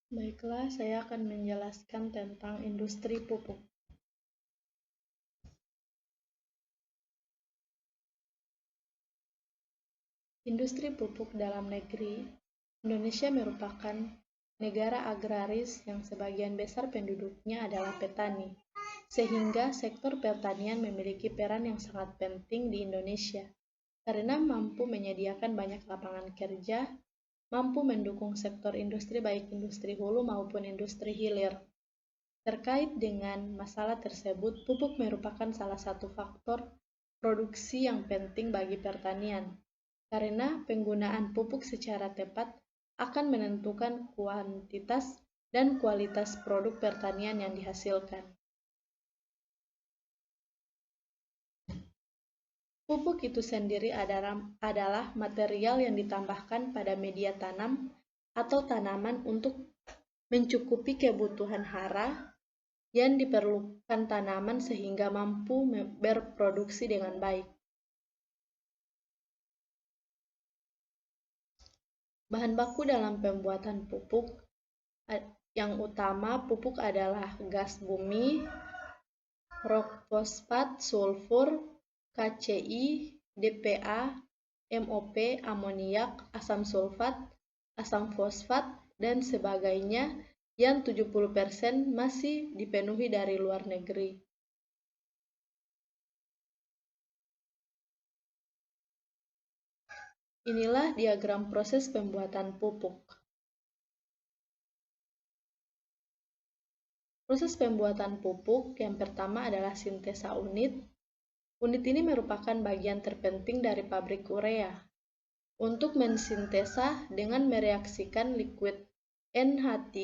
Baiklah, saya akan menjelaskan tentang industri pupuk. Industri pupuk dalam negeri, Indonesia merupakan negara agraris yang sebagian besar penduduknya adalah petani, sehingga sektor pertanian memiliki peran yang sangat penting di Indonesia, karena mampu menyediakan banyak lapangan kerja, mampu mendukung sektor industri baik industri hulu maupun industri hilir. Terkait dengan masalah tersebut, pupuk merupakan salah satu faktor produksi yang penting bagi pertanian, karena penggunaan pupuk secara tepat akan menentukan kuantitas dan kualitas produk pertanian yang dihasilkan. Pupuk itu sendiri adalah material yang ditambahkan pada media tanam atau tanaman untuk mencukupi kebutuhan hara yang diperlukan tanaman sehingga mampu berproduksi dengan baik. Bahan baku dalam pembuatan pupuk yang utama pupuk adalah gas bumi, rok fosfat, sulfur, KCI, DPA, MOP, amoniak, asam sulfat, asam fosfat, dan sebagainya yang 70% masih dipenuhi dari luar negeri. Inilah diagram proses pembuatan pupuk. Proses pembuatan pupuk yang pertama adalah sintesa unit. Unit ini merupakan bagian terpenting dari pabrik urea. Untuk mensintesa dengan mereaksikan liquid NH3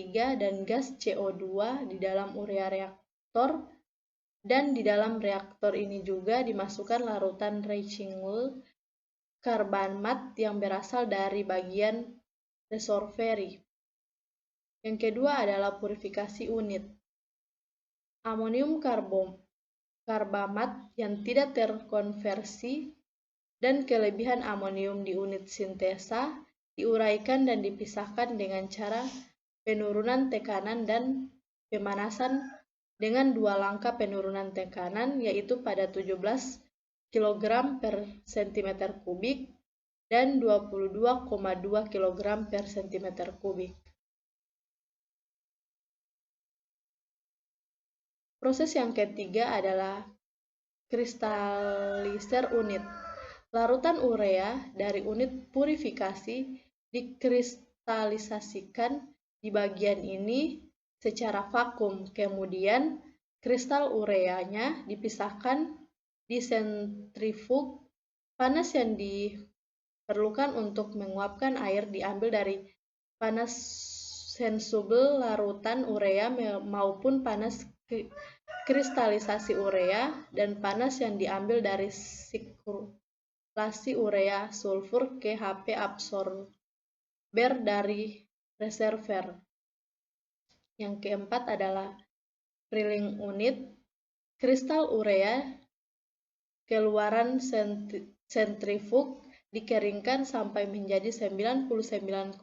dan gas CO2 di dalam urea reaktor, dan di dalam reaktor ini juga dimasukkan larutan recycled karbamat yang berasal dari bagian reservoir. Yang kedua adalah purifikasi unit. Amonium karbamat yang tidak terkonversi dan kelebihan amonium di unit sintesa diuraikan dan dipisahkan dengan cara penurunan tekanan dan pemanasan dengan dua langkah penurunan tekanan, yaitu pada 17 kg per cm kubik dan 22,2 kg per cm kubik. Proses yang ketiga adalah kristaliser unit. Larutan urea dari unit purifikasi dikristalisasikan di bagian ini secara vakum. Kemudian kristal ureanya dipisahkan di sentrifug. Panas yang diperlukan untuk menguapkan air diambil dari panas sensibel larutan urea maupun panas kristalisasi urea, dan panas yang diambil dari sirkulasi urea sulfur ke HP absorber dari reservoir. Yang keempat adalah drilling unit. Kristal urea keluaran sentrifug dikeringkan sampai menjadi 99,8%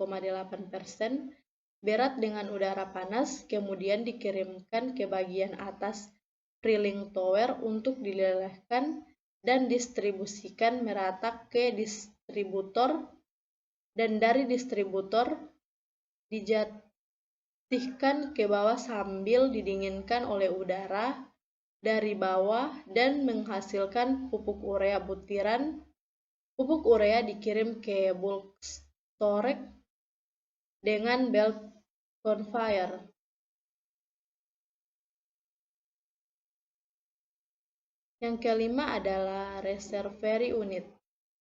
berat dengan udara panas, kemudian dikirimkan ke bagian atas drilling tower untuk dilelehkan dan distribusikan merata ke distributor, dan dari distributor dijatuhkan ke bawah sambil didinginkan oleh udara dari bawah dan menghasilkan pupuk urea butiran. Pupuk urea dikirim ke bulk storage dengan belt conveyor. Yang kelima adalah reservoir unit.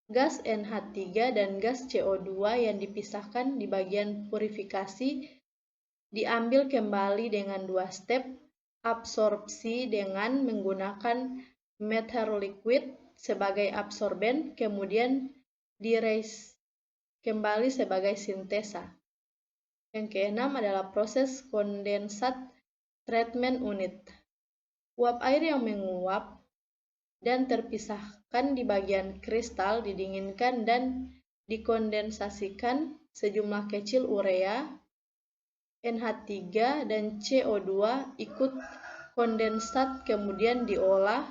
Gas NH3 dan gas CO2 yang dipisahkan di bagian purifikasi diambil kembali dengan dua step: absorpsi dengan menggunakan mether liquid sebagai absorben, kemudian direis kembali sebagai sintesa. Yang keenam adalah proses kondensat treatment unit. Uap air yang menguap dan terpisahkan di bagian kristal didinginkan dan dikondensasikan sejumlah kecil urea NH3 dan CO2 ikut kondensat kemudian diolah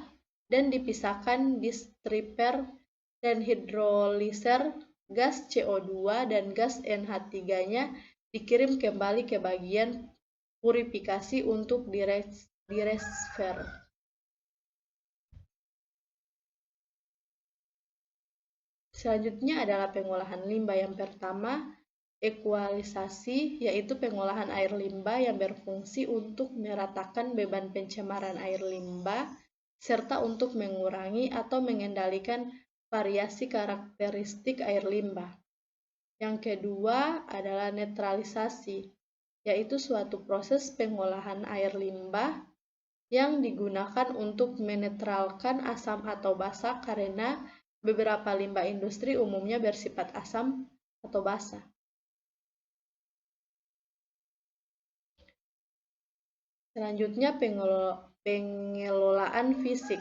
dan dipisahkan di stripper dan hidroliser. Gas CO2 dan gas NH3-nya dikirim kembali ke bagian purifikasi untuk direserve. Selanjutnya adalah pengolahan limbah. Yang pertama, ekualisasi, yaitu pengolahan air limbah yang berfungsi untuk meratakan beban pencemaran air limbah serta untuk mengurangi atau mengendalikan variasi karakteristik air limbah. Yang kedua adalah netralisasi, yaitu suatu proses pengolahan air limbah yang digunakan untuk menetralkan asam atau basa karena beberapa limbah industri umumnya bersifat asam atau basa. Selanjutnya pengelolaan fisik,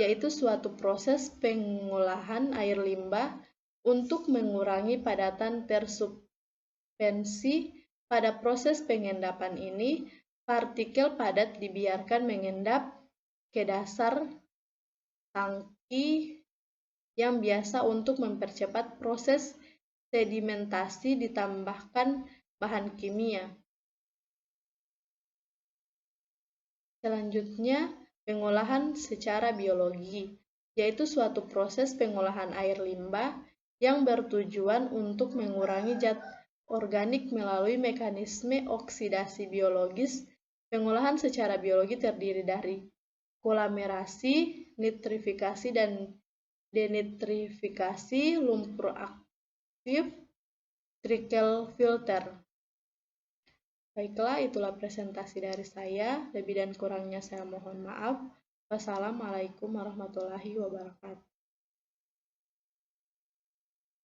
yaitu suatu proses pengolahan air limbah untuk mengurangi padatan tersuspensi. Pada proses pengendapan ini, partikel padat dibiarkan mengendap ke dasar tangki yang biasa. Untuk mempercepat proses sedimentasi ditambahkan bahan kimia. Selanjutnya, pengolahan secara biologi, yaitu suatu proses pengolahan air limbah yang bertujuan untuk mengurangi zat organik melalui mekanisme oksidasi biologis. Pengolahan secara biologi terdiri dari polimerasi, nitrifikasi dan denitrifikasi, lumpur aktif, trickle filter. Baiklah, itulah presentasi dari saya. Lebih dan kurangnya saya mohon maaf. Wassalamualaikum warahmatullahi wabarakatuh.